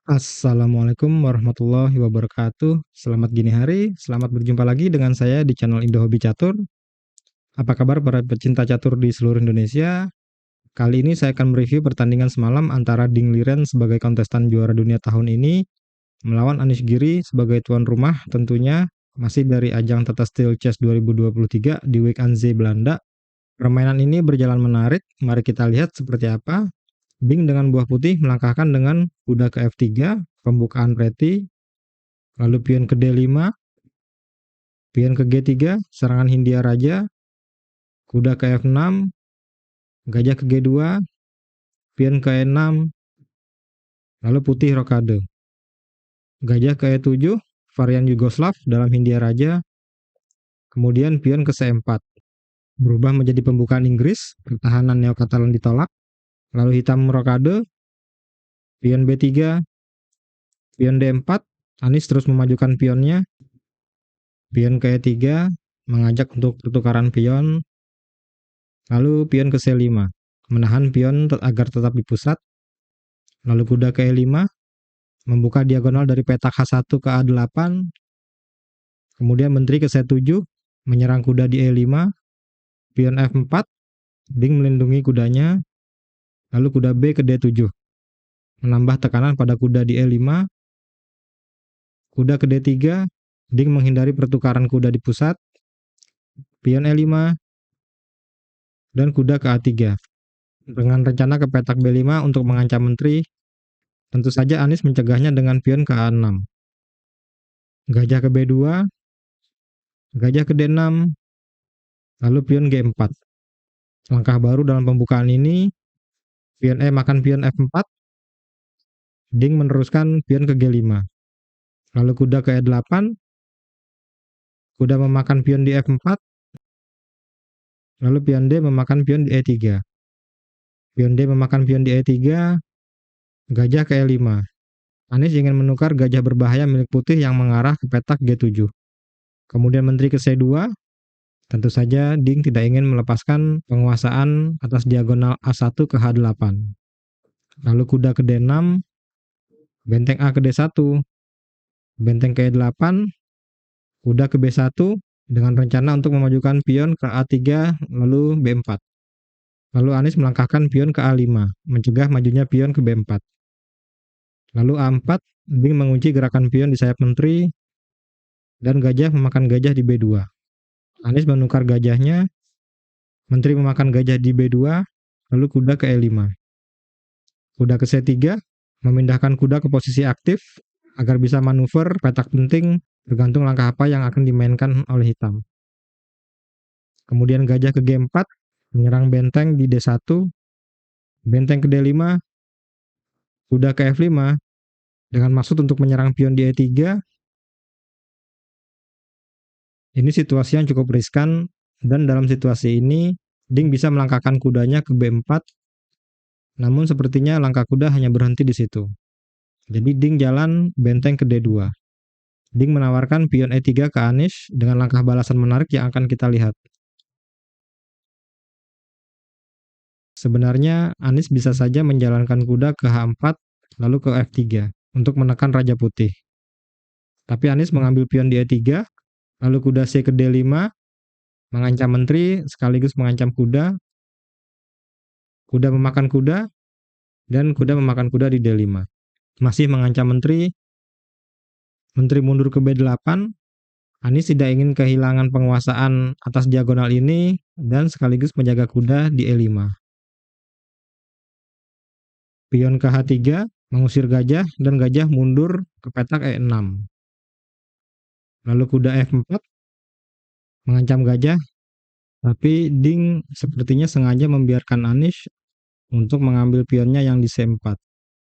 Assalamualaikum warahmatullahi wabarakatuh. Selamat gini hari, selamat berjumpa lagi dengan saya di channel Indo Hobi Catur. Apa kabar para pecinta catur di seluruh Indonesia? Kali ini saya akan mereview pertandingan semalam antara Ding Liren sebagai kontestan juara dunia tahun ini melawan Anish Giri sebagai tuan rumah, tentunya masih dari ajang Tata Steel Chess 2023 di Wijk aan Zee, Belanda. Permainan ini berjalan menarik, mari kita lihat seperti apa. Ding dengan buah putih melangkahkan dengan kuda ke F3, pembukaan preti, lalu pion ke D5, pion ke G3, serangan Hindia Raja, kuda ke F6, gajah ke G2, pion ke E6, lalu putih rokade. Gajah ke E7, varian Yugoslav dalam Hindia Raja, kemudian pion ke C4. Berubah menjadi pembukaan Inggris, pertahanan Neo-Katalan ditolak, lalu hitam rokade, pion B3, pion D4, Anish terus memajukan pionnya, pion ke E3, mengajak untuk pertukaran pion, lalu pion ke C5, menahan pion agar tetap di pusat, lalu kuda ke E5, membuka diagonal dari petak H1 ke A8, kemudian menteri ke C7, menyerang kuda di E5, pion F4, Ding melindungi kudanya, lalu kuda B ke D7, menambah tekanan pada kuda di E5, kuda ke D3, Ding menghindari pertukaran kuda di pusat, pion E5, dan kuda ke A3. Dengan rencana ke petak B5 untuk mengancam menteri, tentu saja Anish mencegahnya dengan pion ke A6. Gajah ke B2, gajah ke D6, lalu pion G4. Langkah baru dalam pembukaan ini, pion E makan pion F4, Ding meneruskan pion ke G5. Lalu kuda ke E8, kuda memakan pion di F4, lalu pion D memakan pion di E3. Pion D memakan pion di E3, gajah ke E5. Anish ingin menukar gajah berbahaya milik putih yang mengarah ke petak G7. Kemudian menteri ke C2, tentu saja Ding tidak ingin melepaskan penguasaan atas diagonal A1 ke H8. Lalu kuda ke D6, benteng A ke D1, benteng ke E8, kuda ke B1 dengan rencana untuk memajukan pion ke A3 lalu B4. Lalu Anish melangkahkan pion ke A5, mencegah majunya pion ke B4. Lalu A4, Ding mengunci gerakan pion di sayap menteri, dan gajah memakan gajah di B2. Anish menukar gajahnya, menteri memakan gajah di B2, lalu kuda ke E5. Kuda ke C3, memindahkan kuda ke posisi aktif, agar bisa manuver petak penting, tergantung langkah apa yang akan dimainkan oleh hitam. Kemudian gajah ke G4, menyerang benteng di D1, benteng ke D5, kuda ke F5, dengan maksud untuk menyerang pion di E3. Ini situasi yang cukup riskan, dan dalam situasi ini, Ding bisa melangkahkan kudanya ke B4, namun sepertinya langkah kuda hanya berhenti di situ. Jadi Ding jalan benteng ke D2. Ding menawarkan pion E3 ke Anish dengan langkah balasan menarik yang akan kita lihat. Sebenarnya Anish bisa saja menjalankan kuda ke H4 lalu ke F3 untuk menekan Raja Putih. Tapi Anish mengambil pion di E3, lalu kuda C ke D5, mengancam menteri sekaligus mengancam kuda, kuda memakan kuda, dan kuda memakan kuda di D5. Masih mengancam menteri, menteri mundur ke B8, Anish tidak ingin kehilangan penguasaan atas diagonal ini dan sekaligus menjaga kuda di E5. Pion ke H3, mengusir gajah dan gajah mundur ke petak E6. Lalu kuda F4, mengancam gajah, tapi Ding sepertinya sengaja membiarkan Anish untuk mengambil pionnya yang di C4.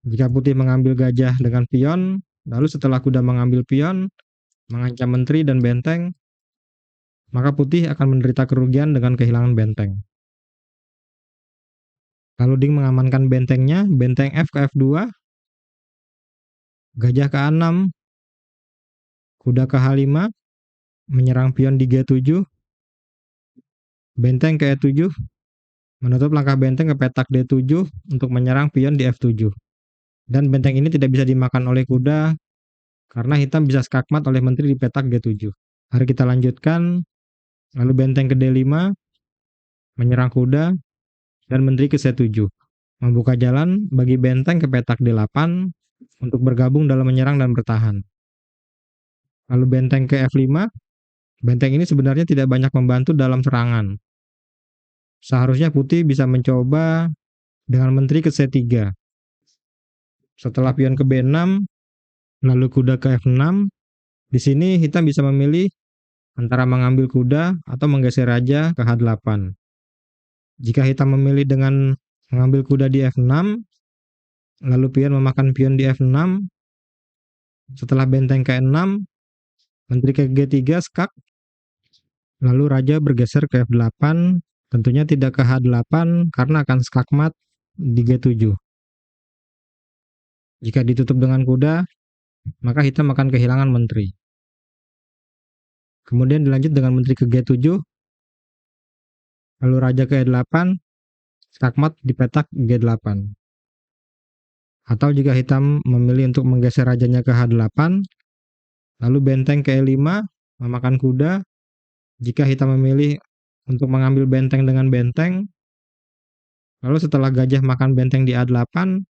Jika putih mengambil gajah dengan pion, lalu setelah kuda mengambil pion, mengancam menteri dan benteng, maka putih akan menderita kerugian dengan kehilangan benteng. Lalu Ding mengamankan bentengnya, benteng F ke F2, gajah ke A6, kuda ke H5, menyerang pion di G7, benteng ke E7, menutup langkah benteng ke petak D7 untuk menyerang pion di F7. Dan benteng ini tidak bisa dimakan oleh kuda karena hitam bisa skakmat oleh menteri di petak G7. Mari kita lanjutkan. Lalu benteng ke D5 menyerang kuda dan menteri ke C7. Membuka jalan bagi benteng ke petak D8 untuk bergabung dalam menyerang dan bertahan. Lalu benteng ke F5, benteng ini sebenarnya tidak banyak membantu dalam serangan. Seharusnya putih bisa mencoba dengan menteri ke C3. Setelah pion ke B6, lalu kuda ke F6, di sini hitam bisa memilih antara mengambil kuda atau menggeser raja ke H8. Jika hitam memilih dengan mengambil kuda di F6, lalu pion memakan pion di F6, setelah benteng ke E6, menteri ke G3 skak, lalu raja bergeser ke F8, tentunya tidak ke H8 karena akan skakmat di G7. Jika ditutup dengan kuda, maka hitam akan kehilangan menteri. Kemudian dilanjut dengan menteri ke G7, lalu raja ke E8, skakmat di petak G8. Atau jika hitam memilih untuk menggeser rajanya ke H8, lalu benteng ke E5, memakan kuda. Jika hitam memilih untuk mengambil benteng dengan benteng, lalu setelah gajah makan benteng di A8,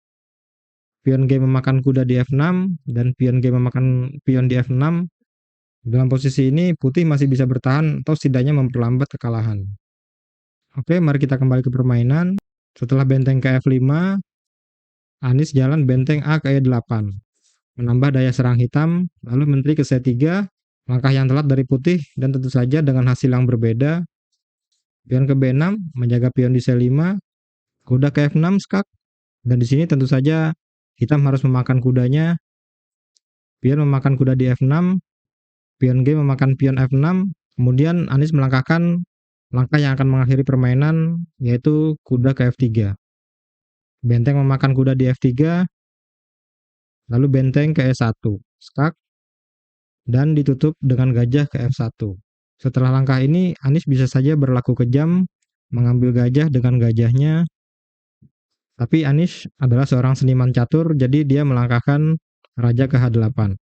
pion G memakan kuda di F6, dan pion G memakan pion di F6. Dalam posisi ini, putih masih bisa bertahan atau setidaknya memperlambat kekalahan. Oke, mari kita kembali ke permainan. Setelah benteng ke F5, Anies jalan benteng A ke E8. Menambah daya serang hitam, lalu menteri ke C3, langkah yang telat dari putih, dan tentu saja dengan hasil yang berbeda. Pion ke B6, menjaga pion di C5, kuda ke F6 skak, dan di sini tentu saja hitam harus memakan kudanya. Pion memakan kuda di F6, pion G memakan pion F6, kemudian Anies melangkahkan langkah yang akan mengakhiri permainan, yaitu kuda ke F3. Benteng memakan kuda di F3, lalu benteng ke E1, skak, dan ditutup dengan gajah ke F1. Setelah langkah ini, Anies bisa saja berlaku kejam, mengambil gajah dengan gajahnya, tapi Anies adalah seorang seniman catur, jadi dia melangkahkan raja ke H8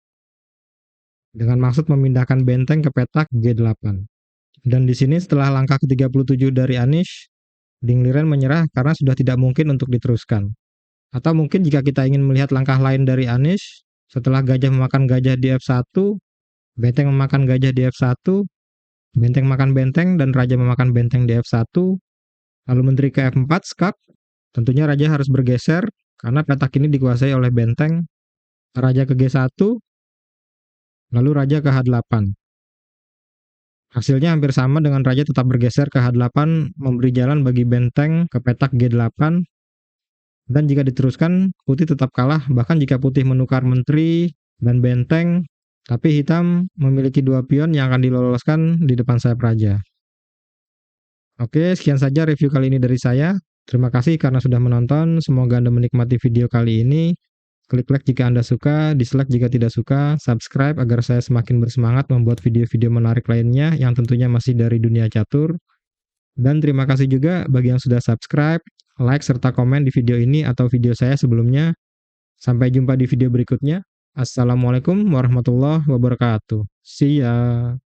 dengan maksud memindahkan benteng ke petak G8. Dan di sini setelah langkah ke-37 dari Anies, Ding Liren menyerah karena sudah tidak mungkin untuk diteruskan. Atau mungkin jika kita ingin melihat langkah lain dari Anies, setelah gajah memakan gajah di F1, benteng memakan gajah di F1, benteng makan benteng, dan raja memakan benteng di F1, lalu menteri ke F4 skak. Tentunya raja harus bergeser karena petak ini dikuasai oleh benteng. Raja ke G1, lalu raja ke H8. Hasilnya hampir sama dengan raja tetap bergeser ke H8, memberi jalan bagi benteng ke petak G8. Dan jika diteruskan, putih tetap kalah, bahkan jika putih menukar menteri dan benteng, tapi hitam memiliki dua pion yang akan diloloskan di depan sayap raja. Oke, sekian saja review kali ini dari saya. Terima kasih karena sudah menonton. Semoga Anda menikmati video kali ini. Klik like jika Anda suka, dislike jika tidak suka, subscribe agar saya semakin bersemangat membuat video-video menarik lainnya yang tentunya masih dari dunia catur. Dan terima kasih juga bagi yang sudah subscribe, like, serta komen di video ini atau video saya sebelumnya. Sampai jumpa di video berikutnya. Assalamualaikum warahmatullahi wabarakatuh. See ya.